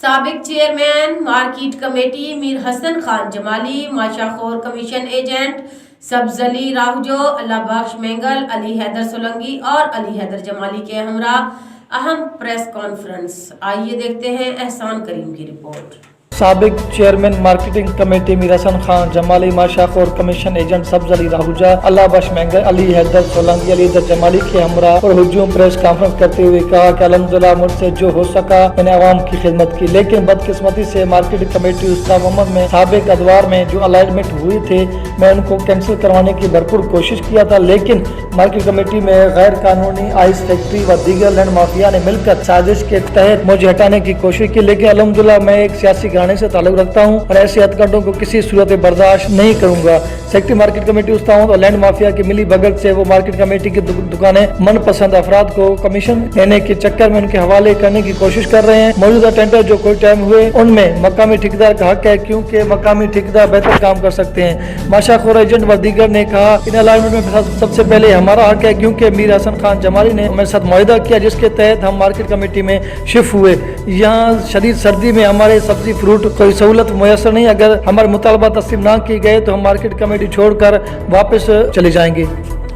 سابق chairman market committee میر حسن خان جمالی، ماشا خور کمیشن ایجنٹ سبز علی راہجو، اللہ بخش مینگل، علی حیدر سولنگی اور علی حیدر جمالی کے ہمراہ اہم پریس کانفرنس۔ آئیے دیکھتے ہیں احسان کریم کی رپورٹ۔ سابق چیئرمین مارکیٹنگ کمیٹی میر حسن خان جمالی، ماشا خور کمیشن ایجنٹ سبز علی راہجو، اللہ بخش مینگل، علی حیدر سولنگی، علی حیدر جمالی کے ہمراہ اور ہجوم پریس کانفرنس کرتے ہوئے کہا کہ الحمدللہ مجھ سے جو ہو سکا میں نے عوام کی خدمت کی، لیکن بدقسمتی سے مارکیٹنگ کمیٹی استاد محمد میں سابق ادوار میں جو الائنمنٹ ہوئے تھے میں ان کو کینسل کروانے کی بھرپور کوشش کیا تھا، لیکن مارکیٹ کمیٹی میں غیر قانونی آئس فیکٹری و دیگر لینڈ مافیا نے مل کر سازش کے تحت مجھے ہٹانے کی کوشش کی، لیکن الحمدللہ میں ایک سیاسی گھرانے سے تعلق رکھتا ہوں اور ایسے ہتھکنڈوں کو کسی صورت برداشت نہیں کروں گا۔ سیکرٹری مارکیٹ کمیٹی استاؤں اور لینڈ مافیا کی ملی بھگت سے وہ مارکیٹ کمیٹی کی دکانیں من پسند افراد کو کمیشن دینے کے چکر میں ان کے حوالے کرنے کی کوشش کر رہے ہیں۔ موجودہ ٹینڈر جو کوئی ٹائم ہوئے ان میں مقامی ٹھیکیدار کا حق ہے، کیونکہ مقامی ٹھیکیدار بہتر کام کر سکتے ہیں۔ ماشا خور ایجنٹ و دیگر نے کہا ان الائنمنٹ میں سب سے پہلے ہمارا حق ہے، کیونکہ میر حسن خان جمالی نے ہمارے ساتھ معاہدہ کیا جس کے تحت ہم مارکیٹ کمیٹی میں شفٹ ہوئے۔ یہاں شدید سردی میں ہمارے سبزی فروٹ کوئی سہولت میسر نہیں، اگر ہمارے مطالبہ تسلیم نہ کیے گئے تو ہم مارکیٹ کمیٹی چھوڑ کر واپس چلے جائیں گے۔